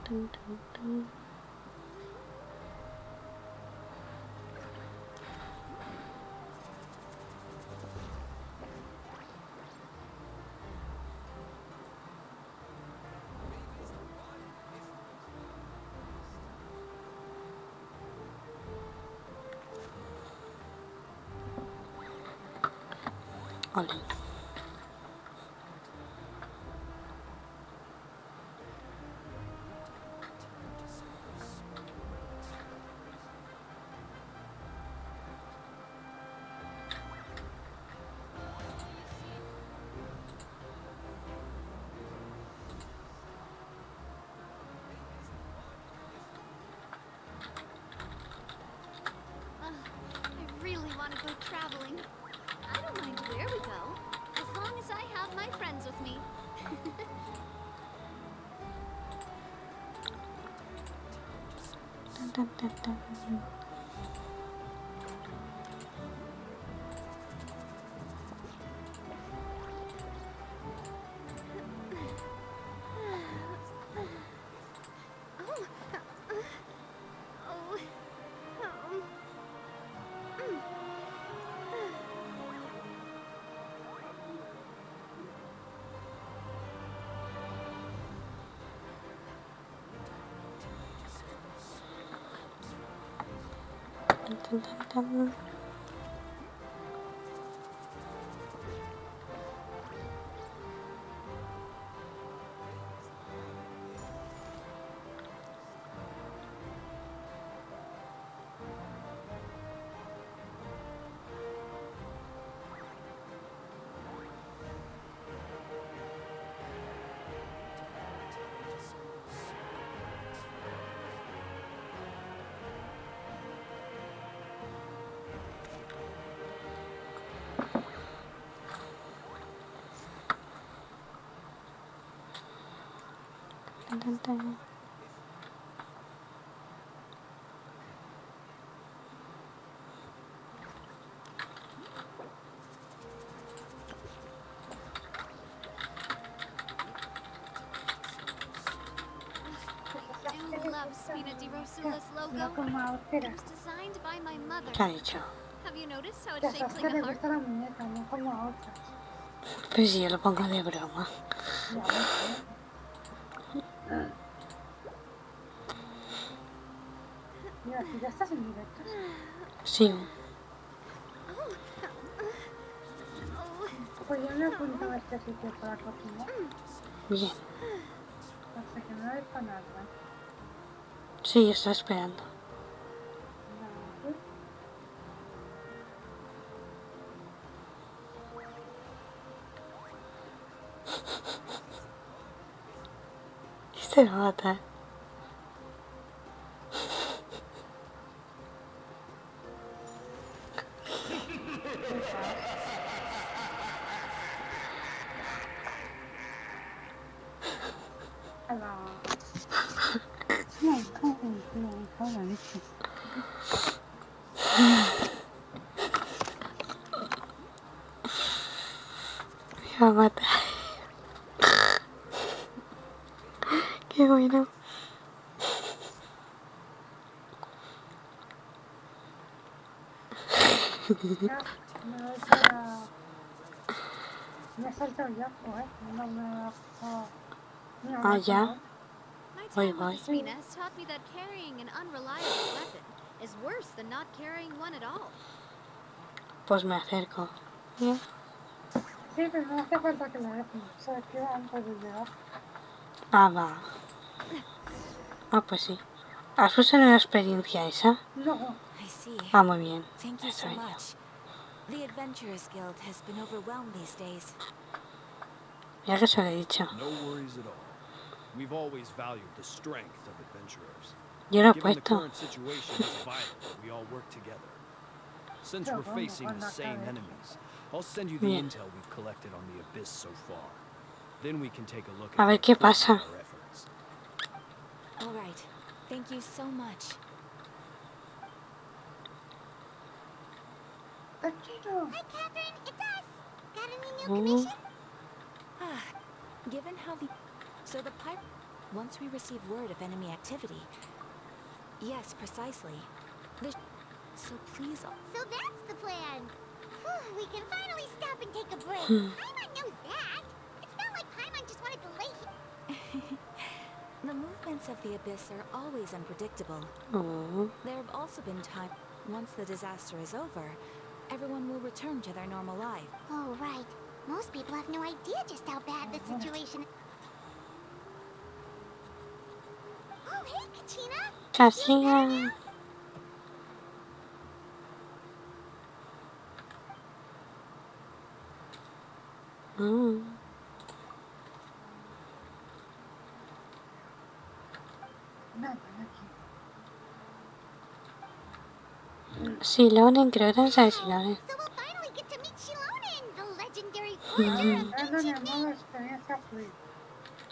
Dun, dun, dun. Ole. I really want to go traveling. I don't mind where we go, as long as I have my friends with me. Dun, dun, dun, dun. Dun, dun, dun, dun. Dun, dun, dun. I love Spina di Rosula's logo. Como It was designed by my mother. ¿Qué ha dicho? Have you noticed how que it's a shaped Saskia like le a heart? gusta la muñeca, no como a otras. Pues si yo lo pongo de broma. Ya lo sé. Mira, si ya estás en directo. Sí. Pues yo me apunto a este sitio para cocinar. Bien. Hasta que no hay canal, ¿no? Sí, está esperando. Y se va a matar. No, no, la leche. Me va a matar. Qué bueno. Ya, me voy para... Me he saltado ya, joder. No me ha dejado... Mira, Ah, ya. My Voy, time with voy. the Spina has taught me that carrying an unreliable weapon is worse than not carrying one at all. Pues me acerco. Bien. Sí, pero no hace falta que lo dejen. Se queda antes de llegar. Ah, va. Ah, pues sí. ¿Has usado la experiencia esa? No. I see. Ah, muy bien. Thank you so Eso es. much. The Adventurers Guild has been overwhelmed these days. Ya que se lo he dicho. No worries at all. We've always valued the strength of adventurers. Yo lo he Given the puesto. current situation, it's vital that we all work together. Since we're facing the same enemies, I'll send you the Bien. intel we've collected on the Abyss so far. Then we can take a look A at ver the qué equipment pasa. of our efforts. All right. Thank you so much. Quiero. Hi, Catherine. It's us. Got any new Mm. commission? Ah, given how the... So the pipe... once we receive word of enemy activity. Yes, precisely. So please... So that's the plan. Whew, we can finally stop and take a break. Paimon knows that. It's not like Paimon just wanted to lay here. The movements of the Abyss are always unpredictable. Oh. There have also been times, once the disaster is over, everyone will return to their normal life. Oh, right. Most people have no idea just how bad the situation is. Oh, hey, Kachina. Cachina. Nada, aquí. Silonen, creo que no sabe Silonen. So we'll finally get to meet Shilonen, the legendary forger of Perdón, ancient modo names. experiencia fluida.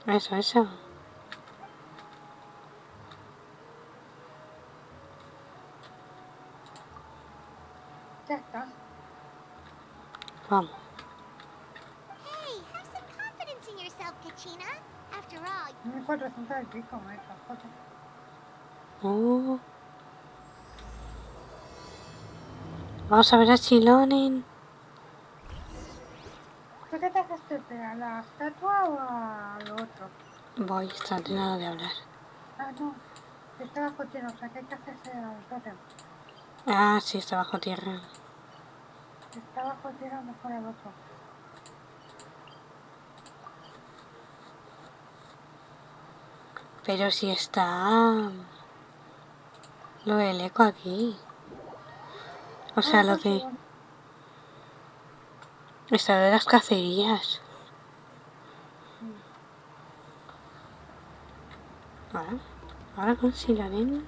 Eso. Ya está. Vamos. Hey, have some confidence in yourself, Kachina. After all, 1400 y pico metros, joder. Oh. Vamos a ver a Silonen. ¿Tú qué te haces, Pepe? ¿A la estatua o a lo otro? Voy, está terminado de hablar. Ah, no. Está bajo tierra, o sea que hay que hacerse al tótem. Ah, sí, está bajo tierra. Si está bajo tierra, mejor al otro. Pero si está... Lo del eco aquí. O sea, lo de... Está de las cacerías. Ahora con Silonen.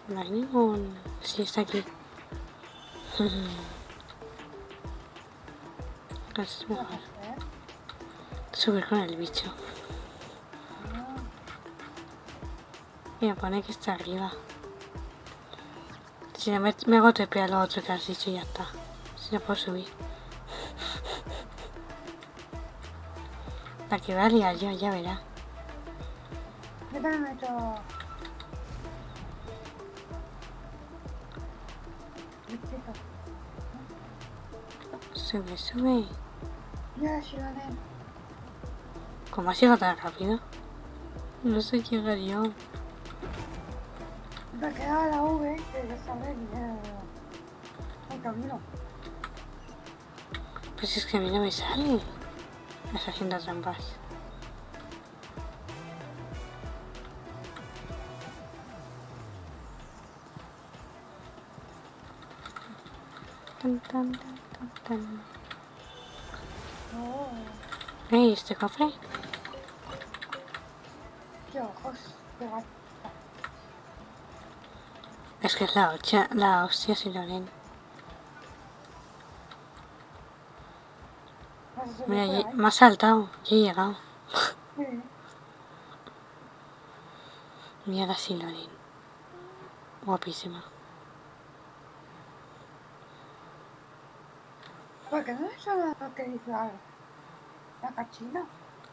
No hay ningún... Sí, está aquí. Es mejor. Subir con el bicho. Y me pone que está arriba. Si no me hago TP a lo otro que has dicho y ya está. Si no puedo subir. La que voy a liar yo, ya verá. Yo también me he hecho... Sube. Ya, Shilonen. ¿Cómo has llegado tan rápido? No sé llegar yo. Me quedaba la V de saber el camino. Pues es que a mí no me sale. Estás haciendo trampas. Tan. Oh, Ey, ¿este cofre? qué ojos, qué guay. Es que es la hostia Silonen. ¿Vas a subir Mira, por ahí? me ha saltado. Ya he llegado. Sí. Mira la Silonen. Guapísima. ¿Por qué no me suena lo que dice la cachina?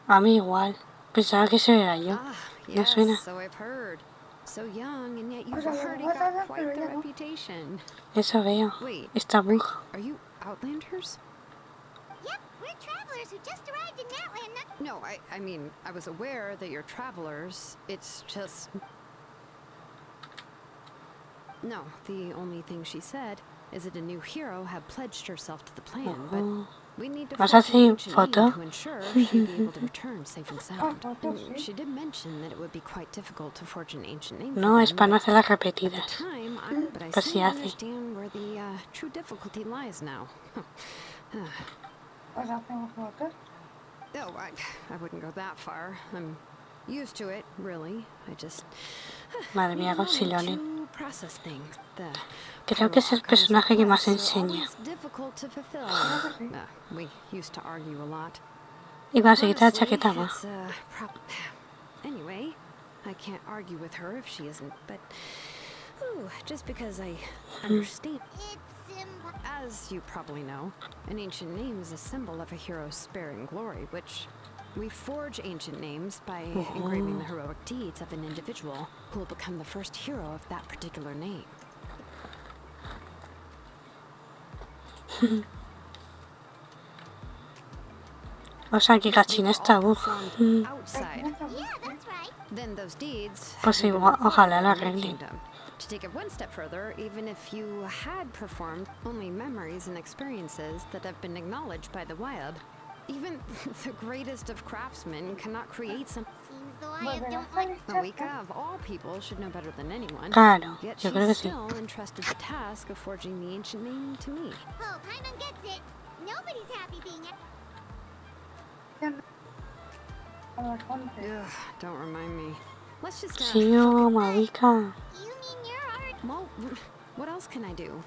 A mí igual. Pensaba que eso era yo. Ah, ¿No yes, suena? so I've heard. So young, and yet you've Pues a lo already mejor got habla, quite pero the ya no. reputation. Eso veo. Wait, Está bug. are you Outlanders? yep, we're travelers who just arrived in Natlan. No, I mean, I was aware that you're travelers. It's just... No, the only thing she said is that a new hero had pledged herself to the plan, but we need to ¿Vas a forge an hacer ancient foto? name to ensure she'd be able to return safe and sound. foto, And sí. she did mention that it would be quite difficult to forge an ancient name No, for es them, para no but hacer las at the repetidas. time, but I Pues seem sí to hace. understand where the true difficulty lies now. Pues hacemos fotos. Oh, I wouldn't go that far. I'm used to it, really. I just Madre need mía, a con moment Silonen. to process things. The Creo que es el Pyro Archive's personaje que más requests are enseña. always difficult to fulfill. sí. We used to argue a lot. Y cuando se quita la Honestly, chaqueta más. it's anyway, I can't argue with her if she isn't, but Ooh, just because I understand. It's As you probably know, an ancient name is a symbol of a hero's sparing glory, which we forge ancient names by engraving the heroic deeds of an individual who will become the first hero of that particular name. O sea, que Cachín está, Performed outside. yeah, that's right. Then those deeds Pues have been igual, ojalá recorded la in the arregle. kingdom. To take it one step further, even if you had performed only memories and experiences that have been acknowledged by the Wyab, even the greatest of craftsmen cannot create something. Seems the Wyab don't like. Mawika, of all people, should know better than anyone. Claro, Yet yo creo que she's sí. still entrusted the task of forging the ancient name to me. Oh, Paimon gets it. Nobody's happy being it. Ugh, don't remind me. Let's just SIUUUU, Mawika. You mean you're already... Well, what else can I do?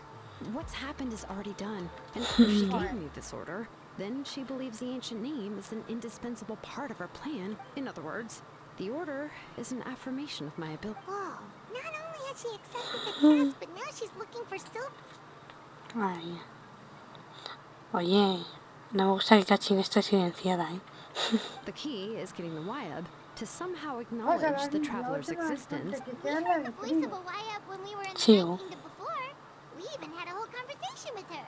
What's happened is already done. And if she gave me this order, then she believes the ancient name is an indispensable part of her plan. In other words, the order is an affirmation of my ability. Whoa. Not only has she accepted the task, but now she's looking for still... Ay. Oye, no me gusta que Cachín esté silenciada, ¿eh? The key is getting the Wyab to somehow acknowledge the traveler's existence. We heard the voice of a Wyab when we were in the SIUUUU. Night Kingdom before. We even had a whole conversation with her.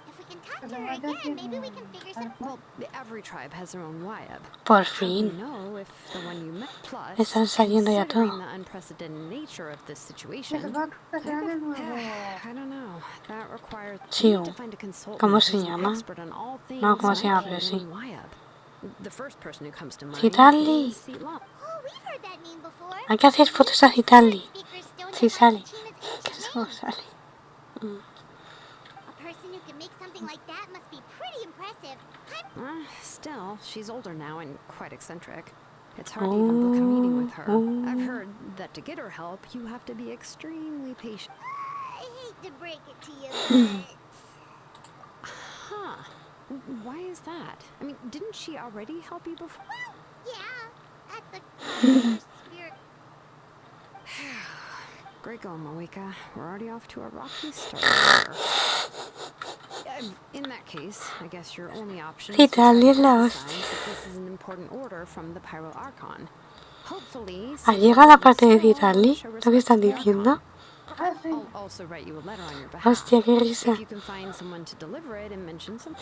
If we can talk to her again, maybe we can figure some... Well, every tribe has their own Wyab. Por How do we fin. know if the one you met plus, Están saliendo ya considering todo. the unprecedented nature of this situation, I don't know. That requires SIUUUU. to find a consultant ¿Cómo who's se an llama? expert on all things No, ¿cómo se llama? Pero Night sí. Wyab. The first person who comes to mind Citarli. is Seatla. Oh, we've heard that name before. Hay que hacer fotos a Citarli. Speakers don't Sí have sale. China's ¿Qué ancient no name. sale? A person who can make something like that must be pretty impressive. Still, she's older now and quite eccentric. It's hard to even book a meeting with her. I've heard that to get her help, you have to be extremely patient. I hate to break it to you, but... Huh. Why is that? I mean, didn't she already help you before? Well, yeah. At the first spirit... Great going, Mawika. We're already off to a rocky start here. In that case, I guess your only option is to try Citarli es to la emphasize hostia. that this is an important order from the Pyro Archon. Hopefully, ¿Ha llegado la parte de Still Citarli? show ¿Lo que respect to están the diciendo? Archon. I'll also write you a letter on your behalf. Hostia, qué risa. If you can find someone to deliver it and mention something.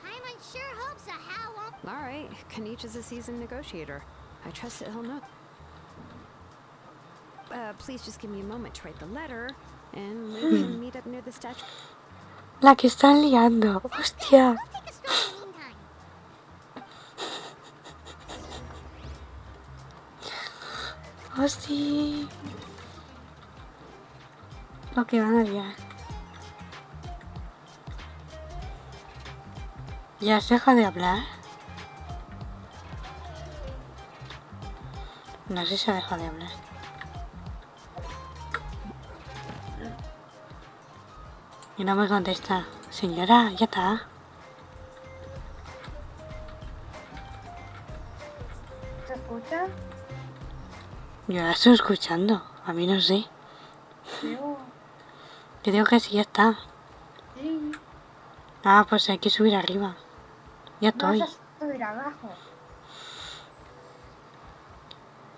Paimon sure hopes a Hal won't... All right, Kanich is a seasoned negotiator. I trust that he'll know. Please just give me a moment to write the letter, and we can meet up near the statue. La que están liando. Hostia. We'll take a stroll in the meantime. Hostia. Lo que van a liar. ¿Ya se deja de hablar? No sé si se deja de hablar. Y no me contesta. Señora, ya está. ¿Se escucha? Yo la estoy escuchando. A mí no sé. Yo, Yo digo que sí, ya está. sí. Ah, pues hay que subir arriba. Ya No estoy. vas a subir abajo.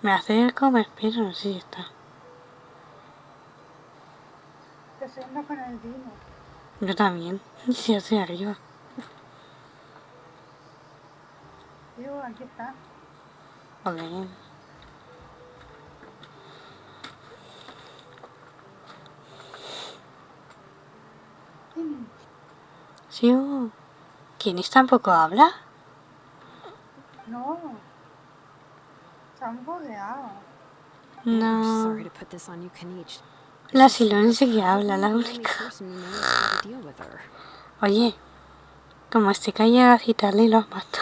Me acerco, me espero, no sé si está. Te estoy yendo con el vino. Yo también. Sí, yo estoy arriba. Yo, aquí está. Ok. Sí. ¿Quién tampoco habla? No. Se han bugueado. No. Sorry to put this on you, Kanich. La Silón sí que habla, la Only única. person who knows how to deal with her. Oye, como este que llega a citarle y los mato.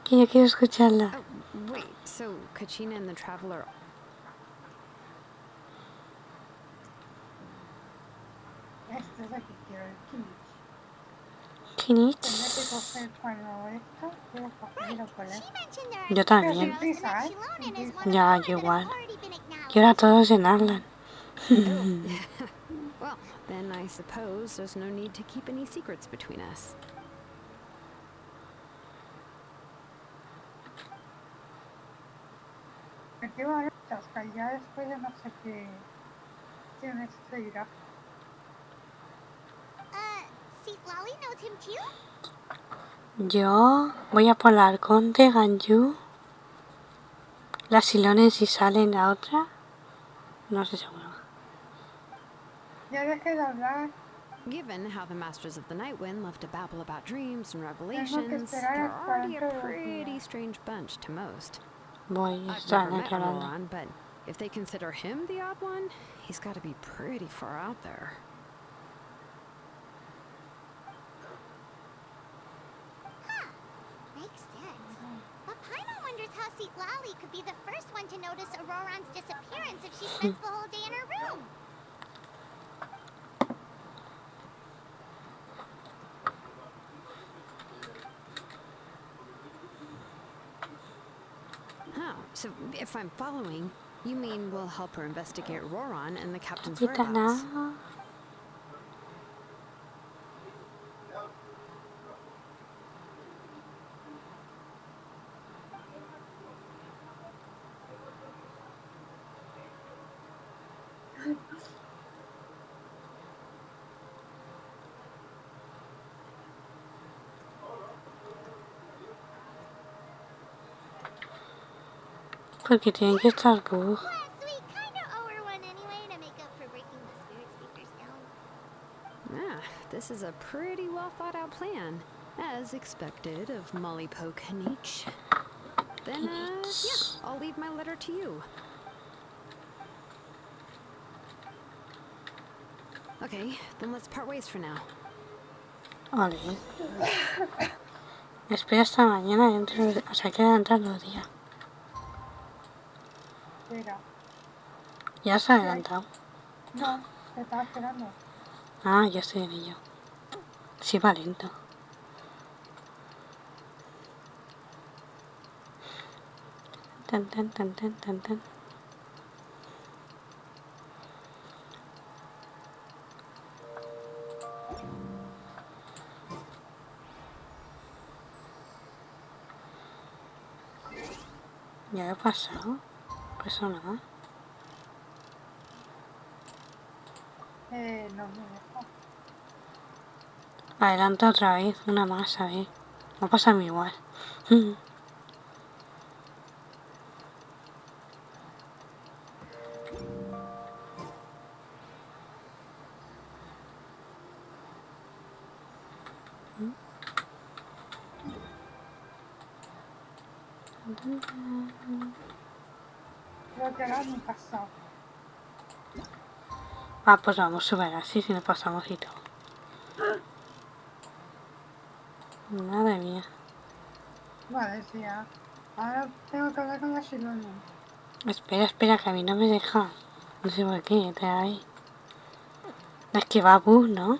Que yo quiero escucharla. Oh, wait, so Kachina and the Traveler... Este es el que quiero, el Kinich. Kinich. coger cuando esto, quiero coger el She colegio. mentioned there are Yo some también. girls, and that Shilonen is one of Ya, four yo that have igual. already been acknowledged. Quiero a todos en Natlan. Oh. Well, then I suppose there's no need to keep any secrets between us. Me quedo a hasta ya después de no sé qué. ¿Quién se irá? See, Lolly knows him too? Yo voy a por la Arconte, Ganyu. La Silones si sale en la otra. No sé seguro. Ya dejé de hablar. Given how the Masters of the Nightwind love to babble about dreams and revelations, esperar they're hasta already a dentro de 2 pretty días. strange bunch to most. Voy a I've estar never met aclarando. Roran, but if they consider him the odd one, he's got to be pretty far out there. Makes sense. But Paimon wonders how Seat Lolly could be the first one to notice Auroran's disappearance if she spends the whole day in her room. Oh, so if I'm following, you mean we'll help her investigate Roran and the captain's whereabouts? Gitana. Porque tienen que estar bug. Plus, we kinda owe her one anyway to make up for breaking the spirit speaker's down. Ah, this is a pretty well thought out plan, as expected of Molly Poke Hanich. Then, yeah, I'll leave my letter to you. Okay, then let's part ways for now. Vale. Espera hasta mañana dentro de... O sea, quedan entrar los días. Espera. Ya se ha adelantado. No, te estaba esperando. Ah, ya estoy en ello. Sí, va lento. Tan, tan, tan, tan, tan, tan. Ya he pasado. Eso nada. No me dejo. Adelanta otra vez. Una más, a ver. Va a pasarme igual. Creo que ahora me he pasado. Ah, pues vamos a subir así si nos pasamos y todo. Madre mía. Vale, sí, ya. Ahora tengo que hablar con la Shilonen. Espera, espera, que a mí no me deja. No sé por qué, te ahí. Es que va a bug, ¿no?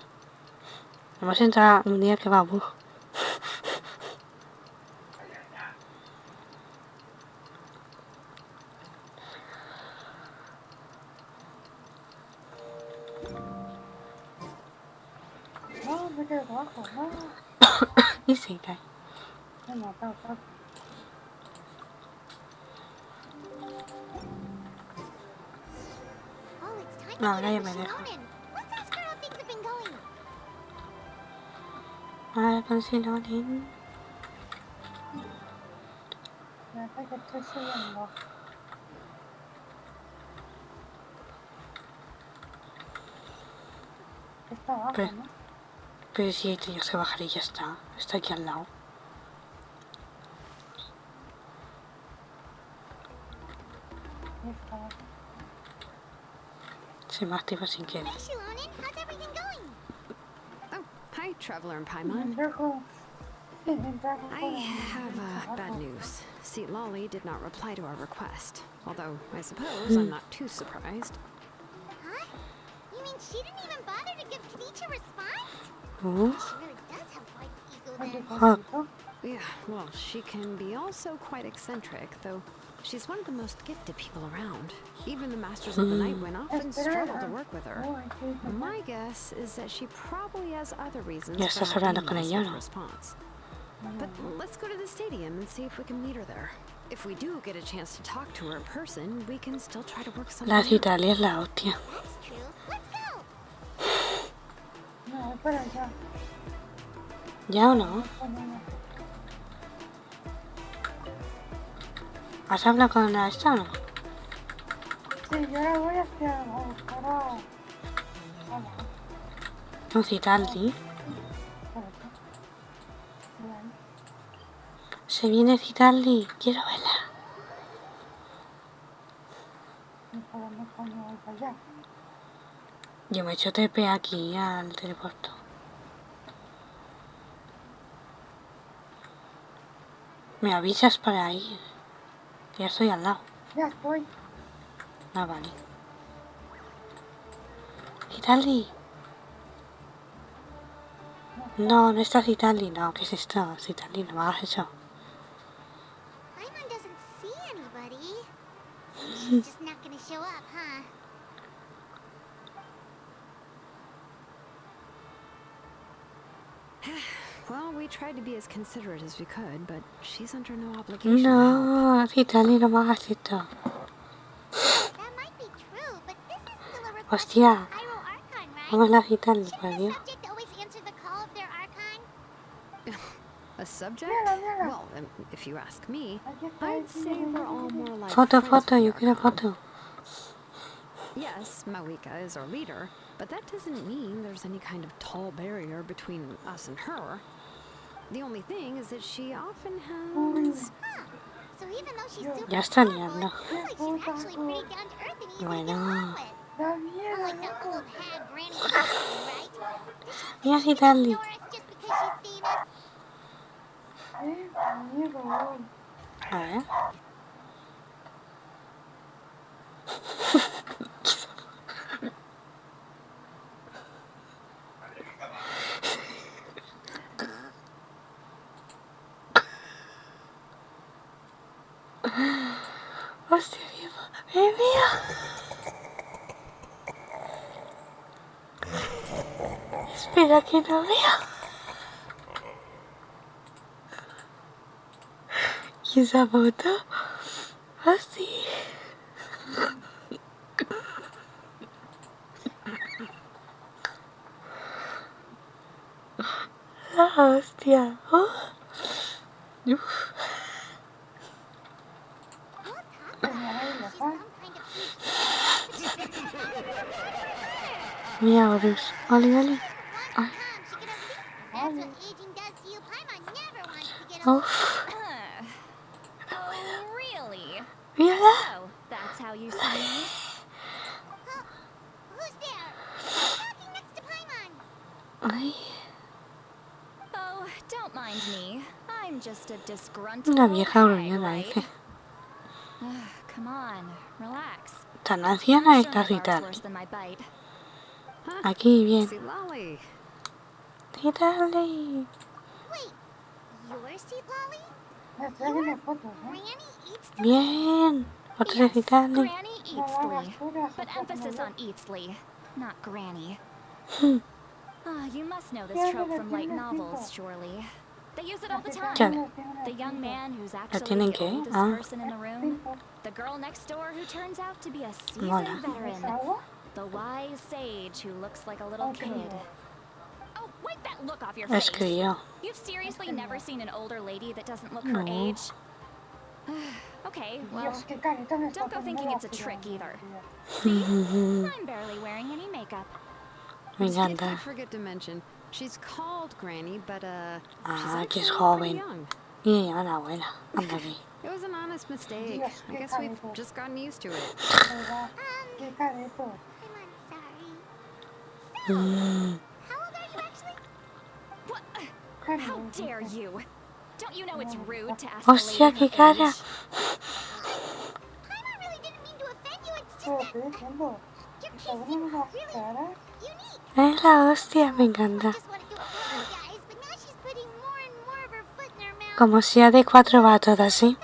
Hemos entrado un día que va a bug. No, me quedo abajo. No, Y se cae. me he matado. Oh, it's time No, to ahora ya meet me up with deja. Shilonen. Let's ask her how things have been going. Ahora con Silonen. Me hace que estoy subiendo. Está abajo, Pero, ¿no? pero si tenías que bajar y ya está. Está aquí al lado. Está abajo. Se me activa sin querer. Hey, Shilonen, how's everything going? Oh, hi, Traveler and Paimon. Entré con... I have bad news. Seat Lolly did not reply to our request. Although, I suppose I'm not too surprised. Huh? You mean she didn't even bother to give Kenichi a response? Uh, She really does have quite the go Ay, qué then. cosito. Yeah, well, she can be also quite eccentric, though she's one of the most gifted people around. Even the Masters of the Night went off and struggled to work with her. Ay, qué My guess is that she probably has other reasons Ya for estás not hablando being con a ella, swift ¿no? response. But let's go to the stadium and see if we can meet her there. If we do get a chance to talk to her in person, we can still try to work something La out. Italia es la hostia. That's true. Let's go. No, es para allá. ¿Ya o no? Ponemos. ¿Has hablado con la esta o no? Sí, yo ahora voy hacia a buscar a... Un Citaldi. Espérate. Bien. Se viene Citaldi. Quiero verla. Mejor me voy para allá. Yo me he hecho TP aquí al teleporto. Me avisas para ir. Ya estoy al lado. Ya estoy. Ah, vale. Citaldi. No, no está Citaldi. No, ¿qué es esto? Citaldi, no me hagas eso. Paimon doesn't see anybody. So she's just not gonna show up, huh? Well, we tried to be as considerate as we could, but she's under no obligation to help. No, Citaldi, no me hagas esto. That might be true, but this is still a request Hostia. from the Pyro Archon, right? Vamos a la Citaldi, por Shouldn't the Dios. subject always answer the call of their Archon? A subject? Mira. Well, if you ask me, Aquí está. I'd say we're all more like Foto, friends foto, with yo the quiero Archon. foto. Yes, Mawika is our leader, but that doesn't mean there's any kind of tall barrier between us and her. The only thing is that she often has... So even though she's super Ya está powerful, liando. it seems like she's actually pretty down to earth and easy to get Bueno. along with. La mierda, Unlike that loco. old hag Granny Gustan, right? Does she Mira think she can Citaldi. ignore us just because she's famous? Amigo. A ver. Hostia, mía. Espera que no vea. ¿Y esa foto? Hostia. La hostia. Oh. Uf. Señora She's some kind of huge Mira, Horus. Vale, vale. Come, she could have leaked. That's what aging does to you. Paimon never wants to get old. Uf. Oh, really? Mírala. So, that's how you see me? Huh? Who's there? Who's talking next to Paimon? Ay. Oh, don't mind me. I'm just a disgruntled Una vieja old gruñona, hag, dice. right? Come on, relax. Tan anciana I'm esta sure my bark's Citaldi. worse than my bite. Aquí, bien. See, Lolly. Citaldi. Wait, you're Seed Lolly? Me traen las fotos, Granny eats to Bien. Otra de Yes, Citaldi. Granny Eatsley. But emphasis on Eatsley, not Granny. You must know this trope from light novels, surely. They use it all the Ya. time. The young man who's actually tienen the qué? oldest Ah. person in the room. The girl next door who turns out to be a seasoned Mola. veteran. agua? The wise sage who looks like a little kid. Oh, wipe that look off your face. Escribió. You've seriously never seen an older lady that doesn't look her No. age? Okay, well, Dios, qué carita me está don't go thinking poniendo it's a la trick fría, either. tía. I'm barely wearing any makeup. Me Did I encanta. forget to mention, she's called Granny, but Ah, she's que actually es pretty joven. young. Y le llaman abuela. Anda aquí. It was an honest mistake. Dios, I qué guess we've carito. just gotten used to it. ¿Verdad? Qué carito. I'm sorry. So, Mm. how old are you actually? What? Carito. How dare you? Don't you know it's rude to ask Hostia, a lady qué her cara. age? Paimon really didn't mean to offend you. It's Pero just estoy that diciendo, your está case poniendo seems unas really caras. unique. Es la hostia, me I encanta. just wanted to apologize, but now she's putting more Como sea de 4 va todo así.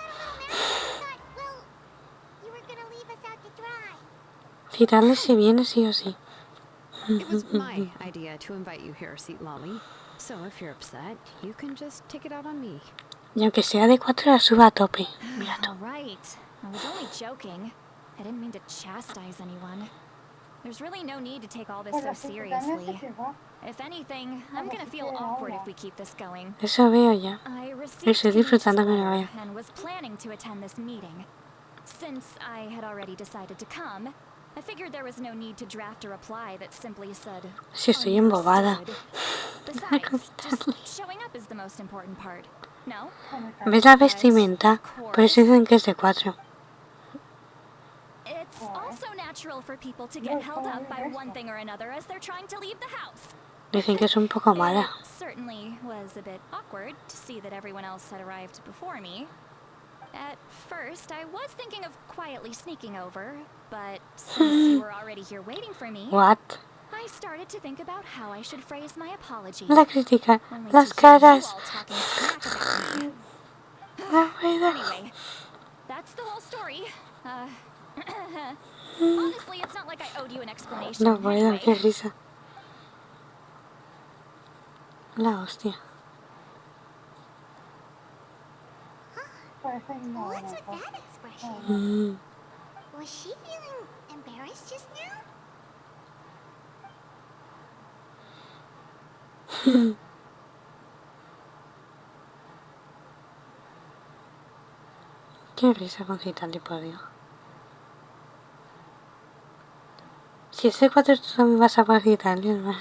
Well, you were gonna leave us out to dry. Citarle si viene sí o sí. It was my idea to invite you here, Seat Lolly. So if you're upset, you can just take it out on me. Y aunque sea de 4 la suba a tope. Mira tú. All right. I was only joking. I didn't mean to chastise anyone. There's really no need to take all this Pues so la chica seriously. se va. If anything, I'm gonna feel awkward if we keep this going. Eso veo ya. I received Estoy disfrutando que me Kenichi's vaya. letter and was planning to attend this meeting. Since I had already decided to come, I figured there was no need to draft a reply that simply said, Si estoy embobada. Besides, just showing up is the most important part. No? ¿Ves la vestimenta? Por eso dicen que es de 4. It's also natural for people to get held up by one thing or another as they're trying to leave the house. Dicen que es un poco mala. It certainly was a bit awkward to see that everyone else had arrived before me. At first, I was thinking of quietly sneaking over, but since you were already here waiting for me, What? I started to think about how I should phrase my apology. La crítica. Only Las to hear you caras. all talking smack about me. La rueda. Anyway, that's the whole story. Honestly, it's not like I owed you an explanation. La rueda, qué Anyway. risa. La hostia. Parece ignorada. What's with that expression? Mm. Was she feeling embarrassed just now? Qué risa con Citarle, por Dios. Si ese 4 tú también vas a por Citarle, hermano.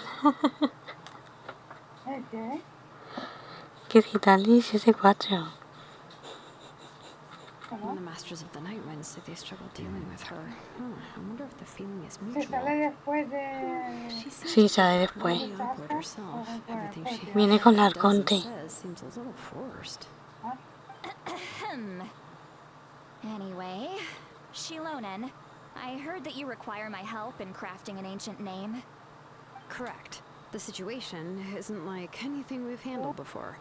¿El qué? Que Citarle si ese 4. When the Masters of the Night Wind say they struggle dealing with her. I wonder if the feeling is Si mutual. sale después de... She seems Sí, sale después. really awkward herself. Everything she Viene con does and Arconte. says seems a little forced. Anyway, Shilonen, I heard that you require my help in crafting an ancient name. Correct. The situation isn't like anything we've handled before.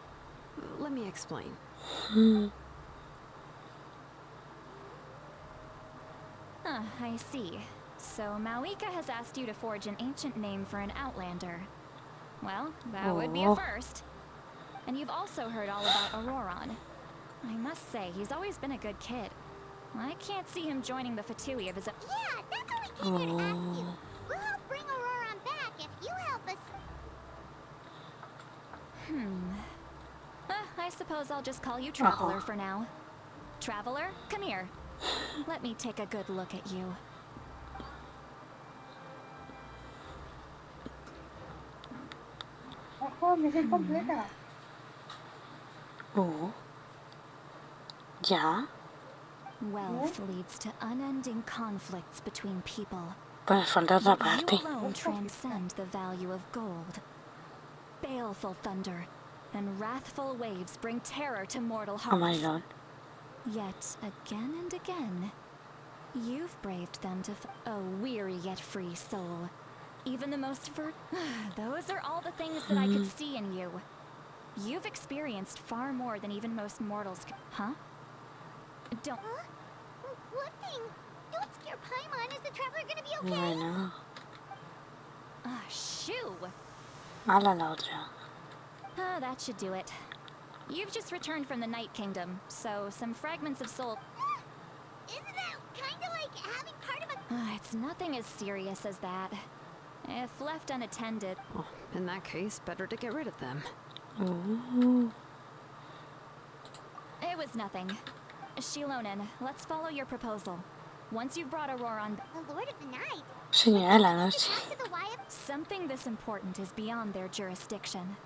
Let me explain. I see. So Mauika has asked you to forge an ancient name for an outlander. Well, that would be a Oh. first. And you've also heard all about Auroron. I must say, he's always been a good kid. I can't see him joining the Fatui of his own. Yeah, that's what we came here to ask you. We'll help bring Auroron back if you help us. I suppose I'll just call you Traveler for now. Traveler, come here. Let me take a good look at you. Ojo, misión completa. Oh. ¿Ya? Wealth leads to unending conflicts between people. Pues falta otra But parte. you alone transcend the value of gold. Baleful thunder and wrathful waves bring terror to mortal Oh my hearts. god. Yet again and again, you've braved them to a weary yet free soul. Even the most those are all the things that I could see in you. You've experienced far more than even most mortals huh? Don't Huh? What thing? Don't scare Paimon. Is the traveler gonna be okay? Bueno. shoo! Hala la otra. That should do it. You've just returned from the Night Kingdom, so some fragments of soul. Isn't that kinda like having part of a... It's nothing as serious as that. If left unattended. Oh, in that case, better to get rid of them. Ooh. It was nothing. Shilonen, let's follow your proposal. Once you've brought Auroron, The Lord of the Night? Señora de la noche. Back to the Wyatt? something this important is beyond their jurisdiction.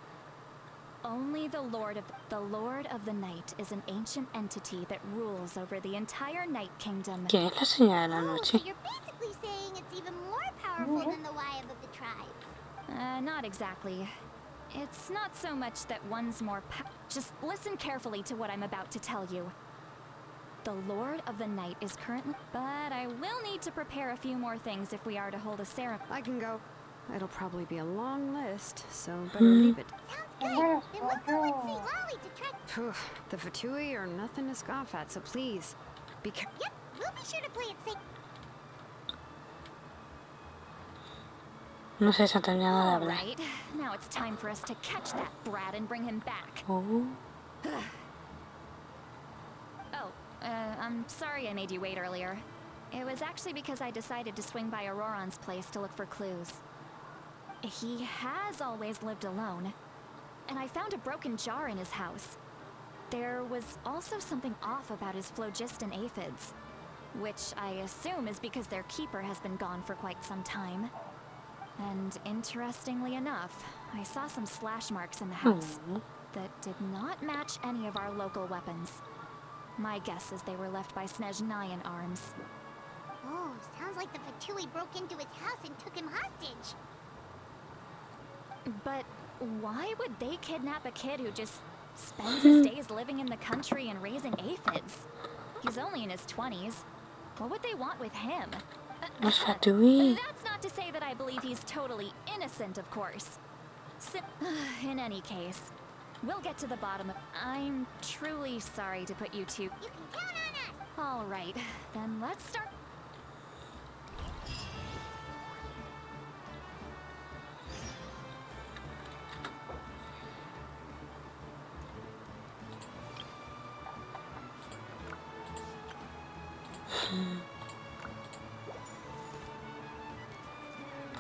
Only the Lord of the Night is an ancient entity that rules over the entire Night Kingdom. ¿Quién es la señora de la Oh, noche? so you're basically saying it's even more powerful than the Wyatt of the tribes. Not exactly. It's not so much that one's more just listen carefully to what I'm about to tell you. The Lord of the Night is currently... But I will need to prepare a few more things if we are to hold a ceremony. I can go. It'll probably be a long list, so better leave it. Sounds good. Then we'll go and see Lolly to try. Phew, the Fatui are nothing to scoff at, so please, be careful. Yep, we'll be sure to play it safe. No sé si ha terminado de All hablar. right, now it's time for us to catch that brat and bring him back. Oh, Oh, I'm sorry I made you wait earlier. It was actually because I decided to swing by Auroron's place to look for clues. He has always lived alone, and I found a broken jar in his house. There was also something off about his phlogiston aphids, which I assume is because their keeper has been gone for quite some time. And interestingly enough, I saw some slash marks in the house that did not match any of our local weapons. My guess is they were left by Snezhnayan arms. Oh, sounds like the Fatui broke into his house and took him hostage. But why would they kidnap a kid who just spends his days living in the country and raising aphids? He's only in his 20s. What would they want with him? los Fatui. That's not to say that I believe he's totally innocent, of course. In any case, we'll get to the bottom of... I'm truly sorry to put you two... You can count on us. All right, then let's start...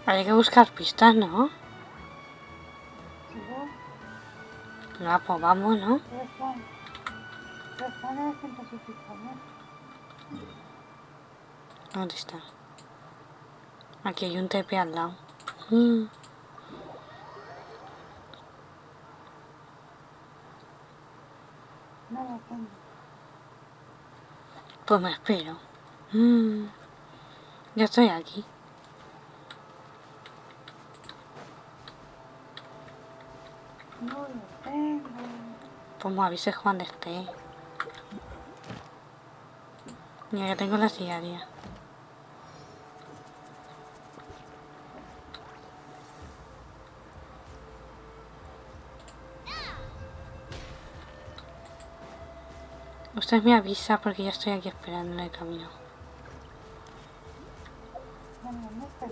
Hay que buscar pistas, ¿no? Sigo. No, pues vamos, ¿no? Los planes en Pacífico, ¿no? ¿Dónde está? Aquí hay un TP al lado. No lo tengo. Pues me espero. Ya estoy aquí. No lo tengo. Pues me avises cuando esté. Mira, ya tengo las diarias. Usted me avisa porque ya estoy aquí esperando en el camino. Bueno, ¿dónde está?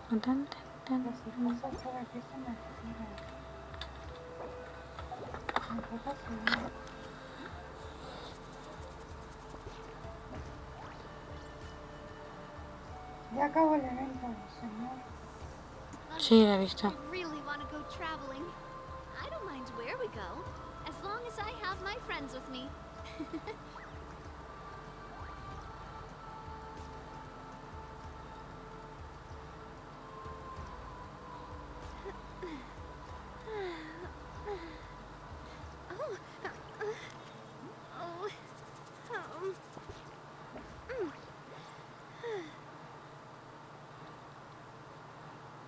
Tan, tan, tan. Pero si paso por aquí se me tira. Me toca subir. Ya acabó el evento, señor. Sí, la he visto. I really want to go traveling. I don't mind where we go, as long as I have my friends with me.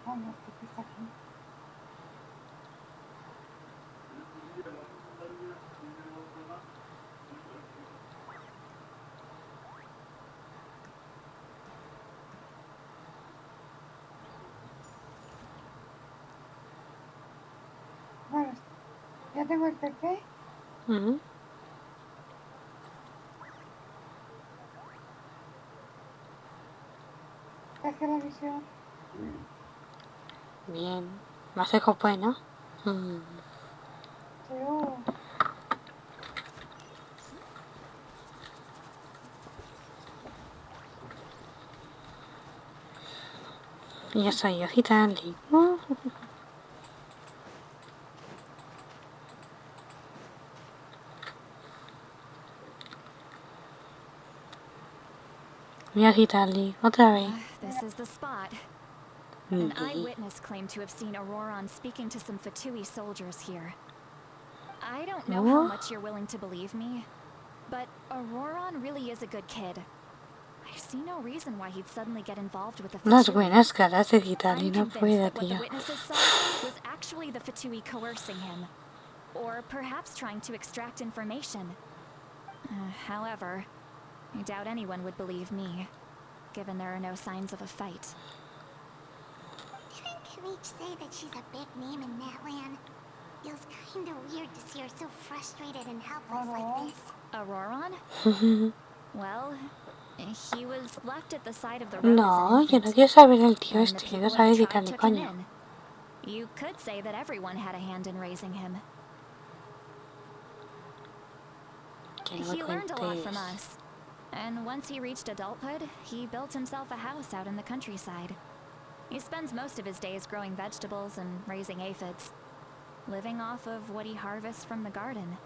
Vamos, que está aquí. Bueno, ya tengo el PP. ¿Qué hace la visión? Bien. Más seco pues, ¿no? Pero... Y ya soy yo, Gitali. Mira, Gitali, otra vez. This is the spot. An eyewitness claimed to have seen Auroron speaking to some Fatui soldiers here. I don't know how much you're willing to believe me, but Auroron really is a good kid. I see no reason why he'd suddenly get involved with the Fatui. Las buenas caras de Gitali, I'm no convinced puedo, that what the tío. witnesses saw was actually the Fatui coercing him. Or perhaps trying to extract information. However, I doubt anyone would believe me, given there are no signs of a fight. Didn't Reach say that she's a big name in Natlan? Feels kinda weird to see her so frustrated and helpless like this. Auroron? Well, he was left at the side of the road No, as yo an no infant, quiero saber el tío and the este, people quiero of saber the tribe quitarle took him coño. in. You could say that everyone had a hand in raising him. Que no me He learned a lot cuentes. from us. And once he reached adulthood, he built himself a house out in the countryside. He spends most of his days growing vegetables and raising aphids, living off of what he harvests from the garden.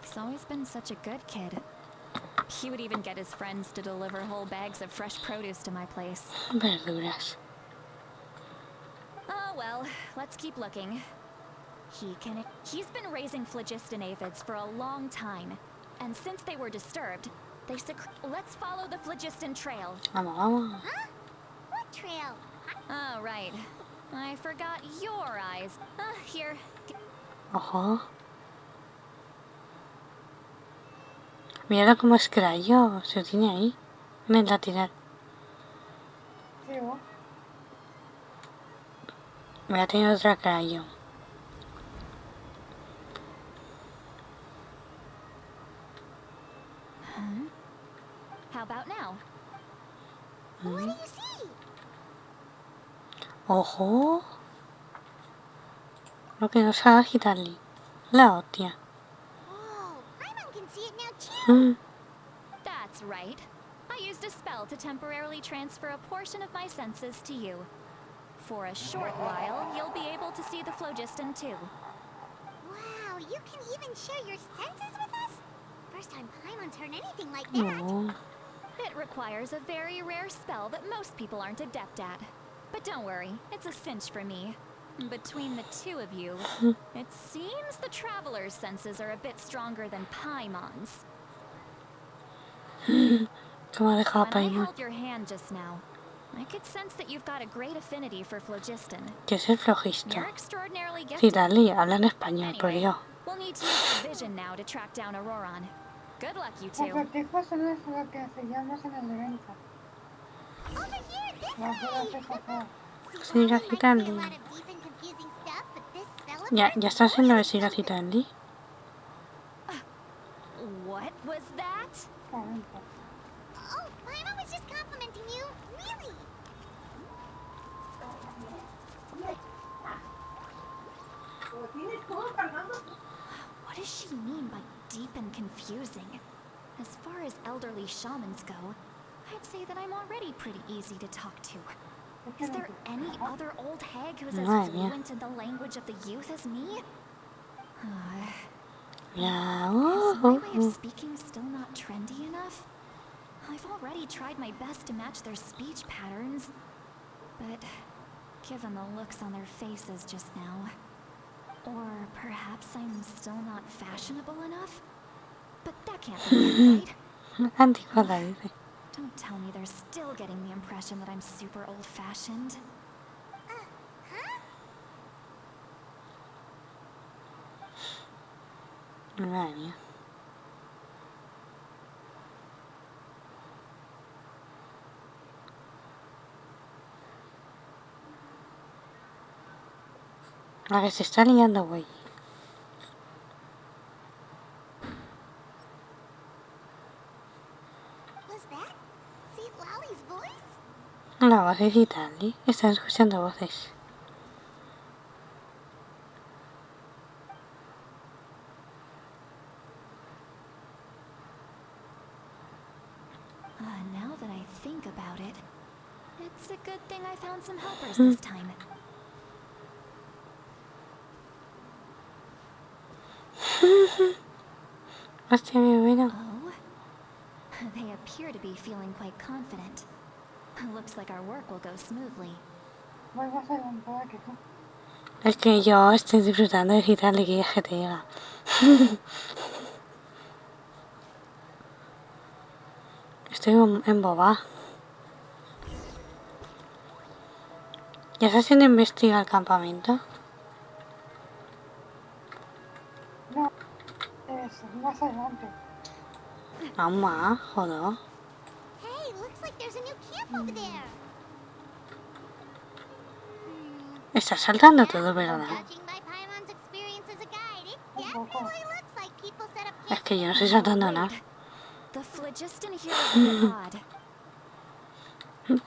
He's always been such a good kid. He would even get his friends to deliver whole bags of fresh produce to my place. Verduras. Oh well, let's keep looking. He's been raising phlogiston aphids for a long time. And since they were disturbed, let's follow the phlogiston trail. Vamos, vamos. Huh? What trail? Oh, right. I forgot your eyes. Here. Ojo. Míralo como es crayo. Se lo tiene ahí. En el lateral. Sí, vos. Voy a tener otra crayo. How about now? What do you see? Ojo. Lo que no sabe quitarle. La hostia. Whoa, Paimon can see it now too. That's right. I used a spell to temporarily transfer a portion of my senses to you. For a short while, you'll be able to see the phlogiston too. Wow, you can even share your senses with us? First time Paimon's heard anything like that. No. It requires a very rare spell that most people aren't adept at. But don't worry, it's a cinch for me. Between the two of you, it seems the traveler's senses are a bit stronger than Paimon's. ¿Cómo ha dejado a When I Paimon? held your hand just now, I could sense that you've got a great affinity for phlogiston. Que es el flojisto. You're extraordinarily Sí, gifted. dale, habla en español, por Anyway, Dios. we'll need to use our vision now to track down Auroron. Good luck, you Los two. sortijos son las que enseñamos en el evento. Over here, this Las horas way! esas acá. See, Sí, Wally la might say a quitarle. lot of deep and confusing stuff, but this spell of Ya, hers ya is está haciendo really decir a something. quitarle. What was that? 40. Oh, Paimon was just complimenting you. Really? What does she mean by deep and confusing? As far as elderly shamans go, I'd say that I'm already pretty easy to talk to. Is there any other old hag who's as Madre mía. fluent in the language of the youth as me? Ya, Is my way of speaking still not trendy enough? I've already tried my best to match their speech patterns, but given the looks on their faces just now, or perhaps I'm still not fashionable enough? But that can't be it, right? Anticuada, dice. Don't tell me they're still getting the impression that I'm super old-fashioned. Huh? Madre mía. La que se está liando, güey. Was that St. Lally's voice? La voz es Italy. Están escuchando voces. Now that I think about it, it's a good thing I found some helpers this time. Hostia, mi bueno. Oh? They appear to be feeling quite confident. Looks like our work will go smoothly. Voy más adelantada que tú. Es que yo estoy disfrutando de quitarle que ya te llega. Estoy embobada. ¿Ya se haciendo investigar el campamento? Más adelante. Aún más, joder. Hey, looks like there's a new camp over there. Estás saltando todo, ¿verdad? Judging by Paimon's experience as a guide, it Un poco. definitely looks like people set up Es camp. que yo no estoy saltando nada. The phlogiston here is a bit odd.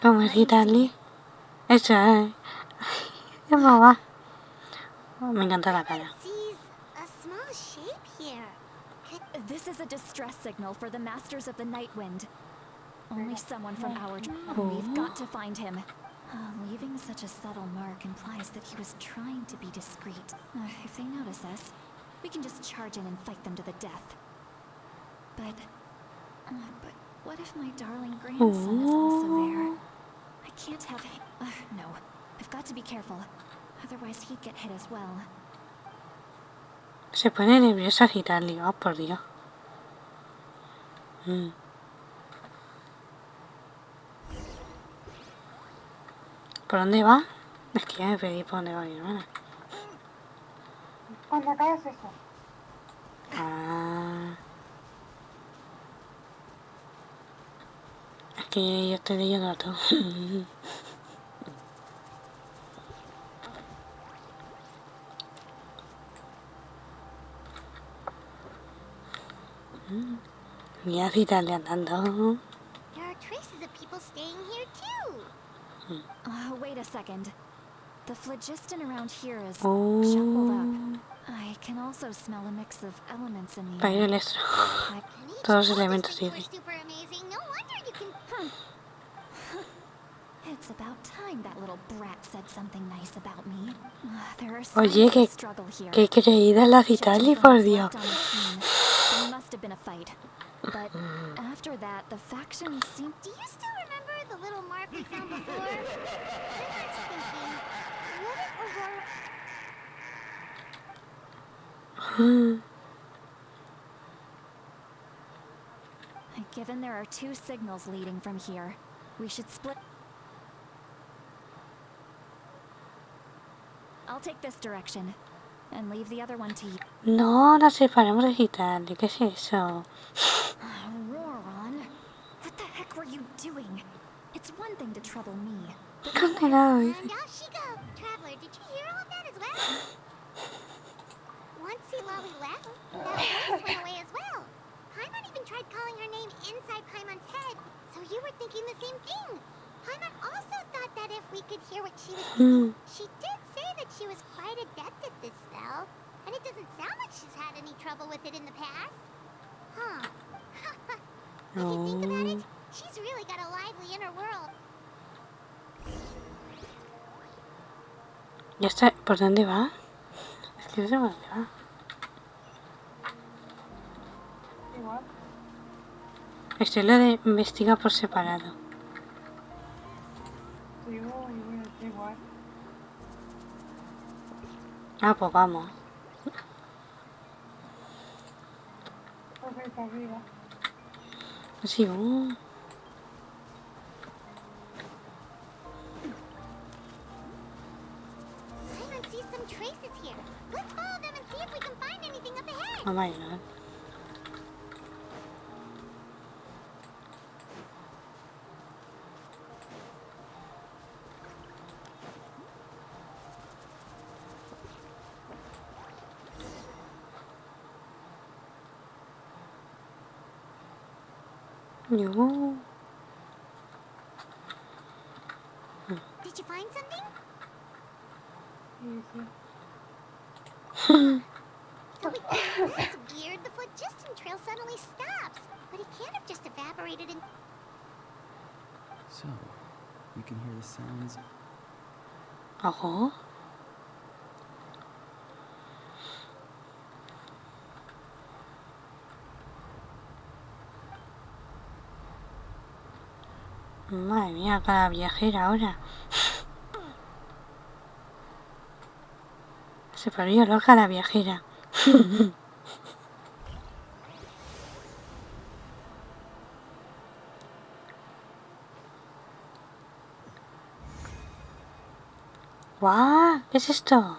¿Cómo es quitarle? Eso es. ¿Qué va? Me encanta la cara. Sees a small shape here. This is a distress signal for the masters of the Night Wind. Only someone from our We've got to find him. Leaving such a subtle mark implies that he was trying to be discreet. If they notice us, we can just charge in and fight them to the death. But what if my darling grandson is also there? I can't have him. No, I've got to be careful. Otherwise he'd get hit as well. Se pone nerviosa agitarle. Oh, por Dios. ¿Por dónde va? Es que ya me pedí por dónde va mi hermana. Cuando acabas eso. Ah. Es que yo estoy leyendo todo. Mira si están andando. There are traces of people staying here too. Wait a second. The phlogiston around here is Oh. jumbled up. I can also smell a mix of elements in the Rayo air. electro. I- And each Todos los one elementos, just think you dice. were super amazing. No wonder you can. It's about time that little brat said something nice about me. There are Oye, signs of que- a struggle here. Qué creída la Judging Vitali, from por what's Dios. left on the scene, there must have been a fight. But after that, the factions seem. Do you still remember the little mark we found before? I was thinking, what if Aurora? Given there are two signals leading from here, we should split. I'll take this direction and leave the other one to you. No, nos separamos de agitarle. ¿Qué es eso? Roran, what the heck were you doing? It's one thing to trouble me, but Condenado, And dice. off she goes. Traveler, did you hear all of that as well? Once Silawi left, that voice went away as well. Paimon even tried calling her name inside Paimon's head, so you were thinking the same thing. Paimon also thought that if we could hear what she was thinking, she did say that she was quite adept at this spell, and it doesn't sound like she's had any trouble with it in the past. Huh. If you think about it, she's really got a lively inner world. ¿Ya está? ¿Por dónde va? Es que no sé por dónde va. Igual. Esto es lo de investiga por separado. Sí, igual. Ah, pues vamos. Porque está arriba. Sí, Paimon sees some traces here. Let's follow them and see if we can find anything up ahead. no me ayudan. Yo. Did you find something? Sí, sí. So it's weird. The phlogiston trail suddenly stops, but it can't have just evaporated in. So, you can hear the sounds. Ojo. Madre mía, cada viajera ahora. Se volvió loca la viajera. ¡Guau! ¿Qué es esto?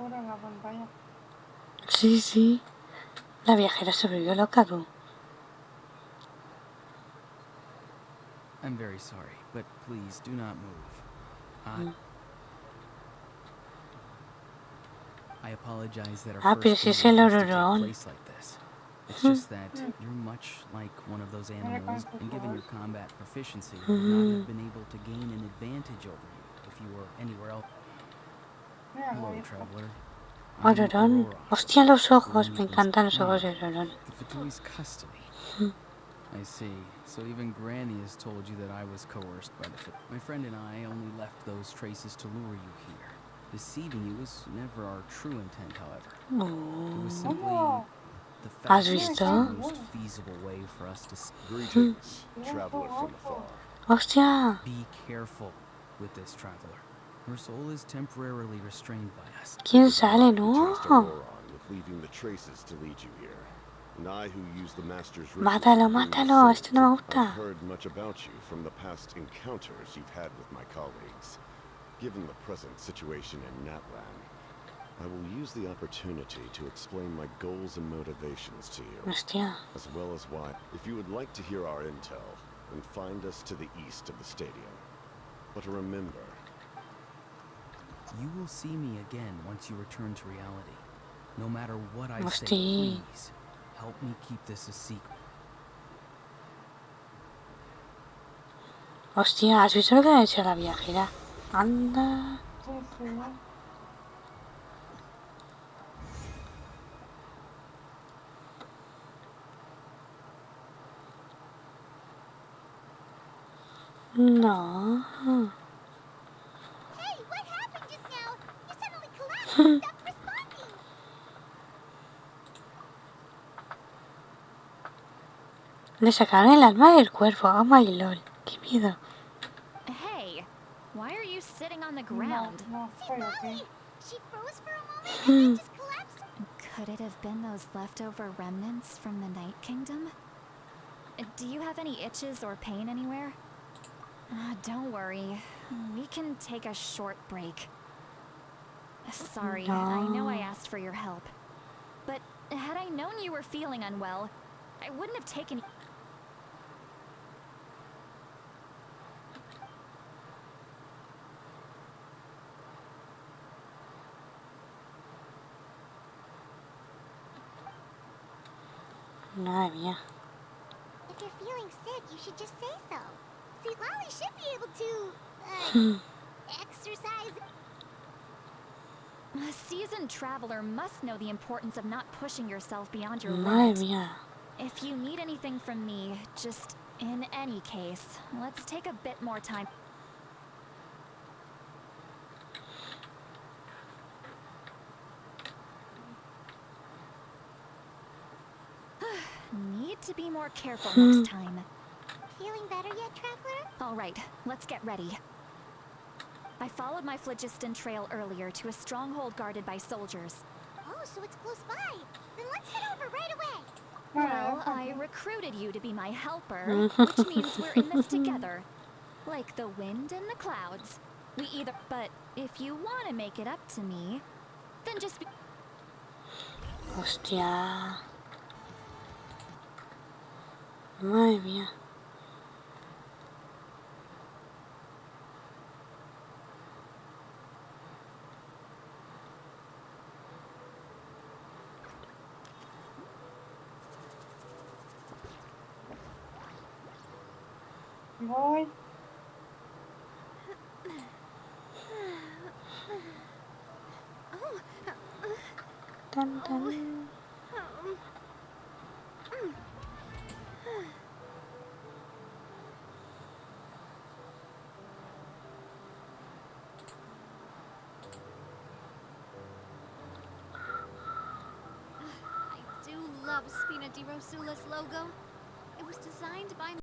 oscura en la pantalla. Sí, sí. La viajera se volvió loca, tú. I'm very sorry, but please do not move. I apologize that our Ah, pero first si date es el has to take ororón. place like this. It's just that you're much like one of those animals, and given your combat proficiency, I would not have been able to gain an advantage over you if you were anywhere else. Mira, Hello, ahí está. traveler. Ororón. Hostia, los ojos. Me encantan los ojos de ororón. The Fatui's custody. I see. So even Granny has told you that I was coerced by the My friend and I only left those traces to lure you here. Deceiving you was never our true intent, however. It was simply the ¿Has fastest visto? and most feasible way for us to Greetings, traveler from afar. Hostia. be careful with this traveler. Her soul is temporarily restrained by us. ¿Quién sale? You tasked No. Auroron with leaving the traces to lead you here. And I, who use the Master's Mátalo, ritual to bring you mátalo. soul Este no me I've gusta. heard much about you from the past encounters you've had with my colleagues. Given the present situation in Natlan, I will use the opportunity to explain my goals and motivations to you, Hostia. as well as why, if you would like to hear our intel, then find us to the east of the stadium. But remember, You will see me again once you return to reality. No matter what I say, Hostia. please help me keep this a secret. Hostia, ¿has visto lo que ha hecho la viajera? Anda. Sí, sí. No. Hey, what happened just now? You suddenly collapsed and stopped responding. Le sacaron el alma del cuerpo. Oh my lord. Qué miedo. Hey, why are you sitting on the No, ground? no See, estoy Molly, aquí. she froze for a moment and then just collapsed. Could it have been those leftover remnants from the Night Kingdom? Do you have any itches or pain anywhere? Don't worry. We can take a short break. Sorry, I know I asked for your help. But had I known you were feeling unwell, I wouldn't have taken... Madre mía. If you're feeling sick, you should just say so. See, Lolly should be able to, exercise. A seasoned traveler must know the importance of not pushing yourself beyond your Madre limit. mía. If you need anything from me, just in any case, let's take a bit more time. Need to be more careful next time. Feeling better yet, traveler? All right, let's get ready. I followed my phlogiston trail earlier to a stronghold guarded by soldiers. Oh, so it's close by. Then let's head over right away. Well, I recruited you to be my helper, which means we're in this together. Like the wind and the clouds. We either... But if you want to make it up to me, then just be... Hostia. Madre mía. Voy. Tan, tan. I do love Spina di Rosula's logo. It was designed by